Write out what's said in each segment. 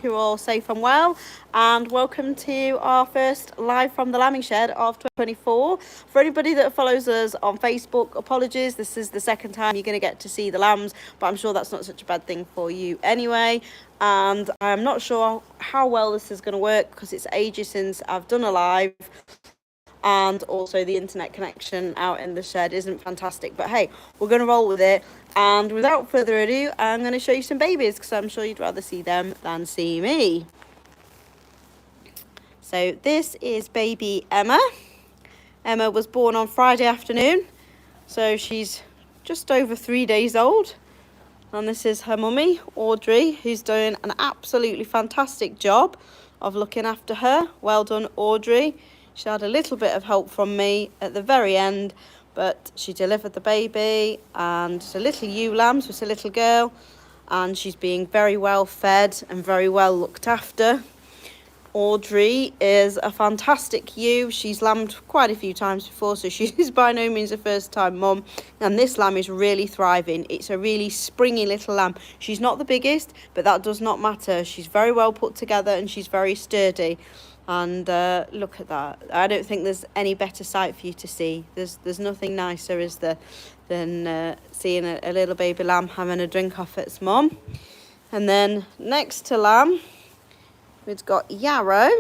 you're all safe and well, and welcome to our first live from the lambing shed of 2024. For anybody that follows us on Facebook, apologies, this is the second time you're going to get to see the lambs, but I'm sure that's not such a bad thing for you anyway. And I'm not sure how well this is going to work because it's ages since I've done a live, and also the internet connection out in the shed isn't fantastic, but hey, we're going to roll with it. And without further ado, I'm going to show you some babies because I'm sure you'd rather see them than see me. So this is baby Emma. Emma was born on Friday afternoon, so she's just over 3 days old. And this is her mummy, Audrey, who's doing an absolutely fantastic job of looking after her. Well done, Audrey. She had a little bit of help from me at the very end, but she delivered the baby, and it's a little ewe lamb, so it's a little girl, and she's being very well fed and very well looked after. Audrey is a fantastic ewe. She's lambed quite a few times before, so she's by no means a first time mum, and this lamb is really thriving. It's a really springy little lamb. She's not the biggest, but that does not matter. She's very well put together and she's very sturdy. And look at that. I don't think there's any better sight for you to see. There's nothing nicer, is there, than seeing a little baby lamb having a drink off its mum. And then next to lamb, we've got Yarrow.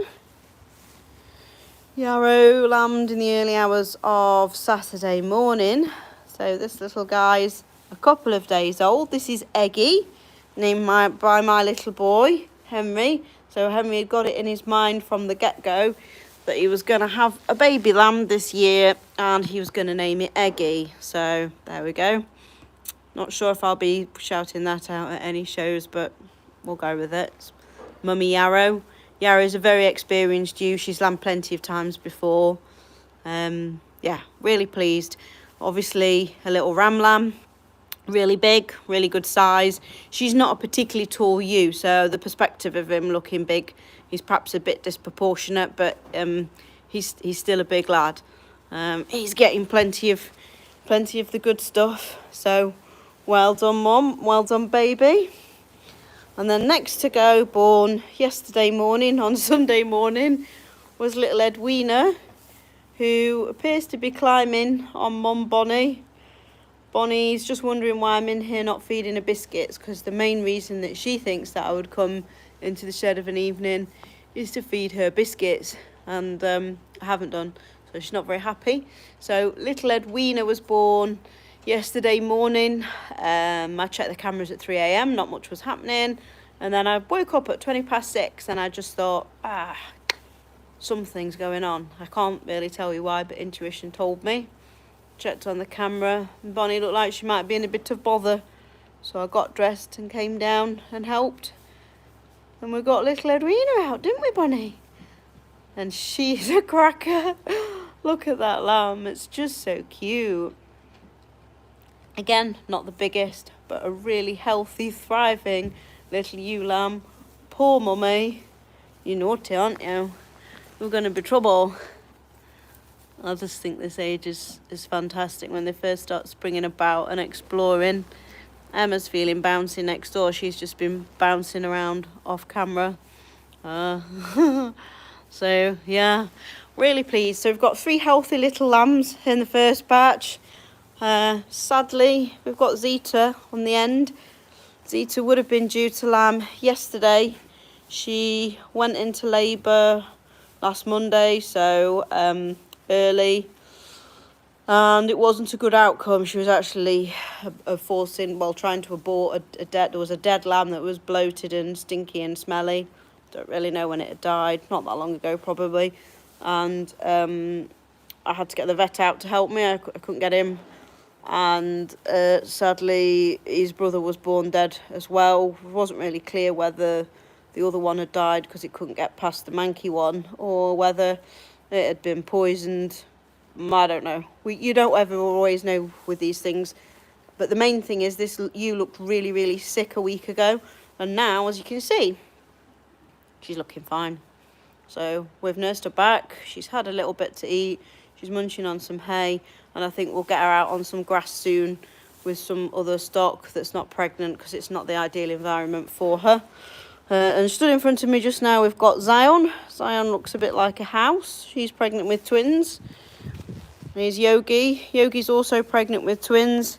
Yarrow lambed in the early hours of Saturday morning. So this little guy's a couple of days old. This is Eggy, named by my little boy, Henry. So Henry had got it in his mind from the get-go that he was going to have a baby lamb this year and he was going to name it Eggy. So there we go. Not sure if I'll be shouting that out at any shows, but we'll go with it. Mummy Yarrow. Yarrow's a very experienced ewe. She's lambed plenty of times before. Yeah, really pleased. Obviously a little ram lamb. Really big, really good size. She's not a particularly tall ewe, so the perspective of him looking big, he's perhaps a bit disproportionate, but he's still a big lad. He's getting plenty of the good stuff. So well done, mum. Well done, baby. And then next to go, born yesterday morning, on Sunday morning, was little Edwina, who appears to be climbing on Mum Bonnie. Bonnie's just wondering why I'm in here not feeding her biscuits, because the main reason that she thinks that I would come into the shed of an evening is to feed her biscuits, and I haven't done, so she's not very happy. So little Edwina was born yesterday morning. I checked the cameras at 3 a.m, not much was happening, and then I woke up at 6:20 and I just thought, something's going on. I can't really tell you why, but intuition told me. Checked on the camera, and Bonnie looked like she might be in a bit of bother, so I got dressed and came down and helped, and we got little Edwina out, didn't we, Bonnie? And she's a cracker. Look at that lamb, it's just so cute. Again, not the biggest, but a really healthy, thriving little ewe lamb. Poor mummy, you're naughty, aren't you? We're going to be trouble. I just think this age is fantastic when they first start springing about and exploring. Emma's feeling bouncy next door. She's just been bouncing around off camera. So, yeah, really pleased. So we've got 3 healthy little lambs in the first batch. Sadly, we've got Zeta on the end. Zeta would have been due to lamb yesterday. She went into labour last Monday, so early, and it wasn't a good outcome. She was actually trying to abort there was a dead lamb that was bloated and stinky and smelly. Don't really know when it had died, not that long ago probably, and I had to get the vet out to help me. I couldn't get him, and sadly his brother was born dead as well. It wasn't really clear whether the other one had died because it couldn't get past the manky one, or whether it had been poisoned. I don't know. You don't ever always know with these things. But the main thing is this ewe looked really, really sick a week ago. And now, as you can see, she's looking fine. So we've nursed her back. She's had a little bit to eat. She's munching on some hay. And I think we'll get her out on some grass soon with some other stock that's not pregnant, because it's not the ideal environment for her. And stood in front of me just now, we've got Zion. Zion looks a bit like a house. She's pregnant with twins. Here's Yogi. Yogi's also pregnant with twins.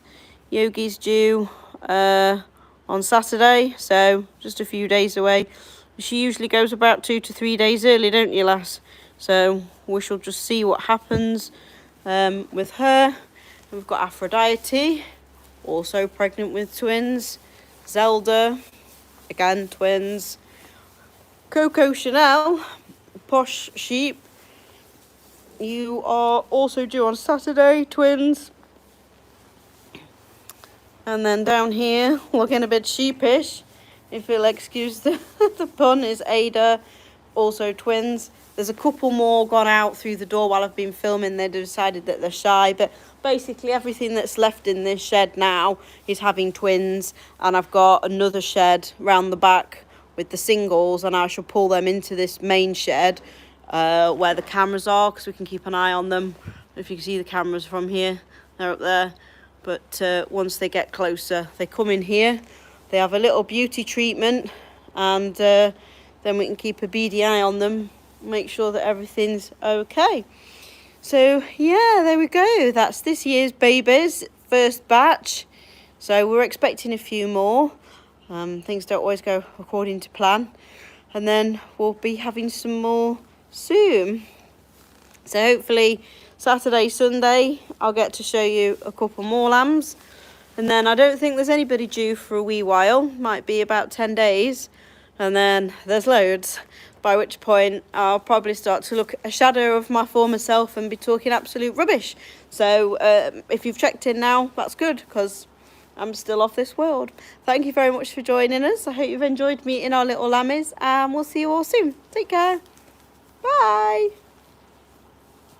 Yogi's due on Saturday, so just a few days away. She usually goes about 2 to 3 days early, don't you, lass? So we shall just see what happens with her. And we've got Aphrodite, also pregnant with twins. Zelda, again twins. Coco Chanel, Posh Sheep, you are also due on Saturday, twins. And then down here, looking a bit sheepish, if you'll excuse the, the pun, is Ada, also twins. There's a couple more gone out through the door while I've been filming. They decided that they're shy, but basically everything that's left in this shed now is having twins. And I've got another shed round the back with the singles, and I shall pull them into this main shed where the cameras are, because we can keep an eye on them. If you can see the cameras from here, they're up there. But once they get closer, they come in here. They have a little beauty treatment, and then we can keep a beady eye on them, make sure that everything's okay. So yeah, there we go. That's this year's babies, first batch. So we're expecting a few more. Things don't always go according to plan, and then we'll be having some more soon. So hopefully Saturday, Sunday, I'll get to show you a couple more lambs. And then I don't think there's anybody due for a wee while. Might be about 10 days. And then there's loads. By which point I'll probably start to look a shadow of my former self and be talking absolute rubbish. So if you've checked in now, that's good, because I'm still off this world. Thank you very much for joining us. I hope you've enjoyed meeting our little lammies, and we'll see you all soon. Take care. Bye.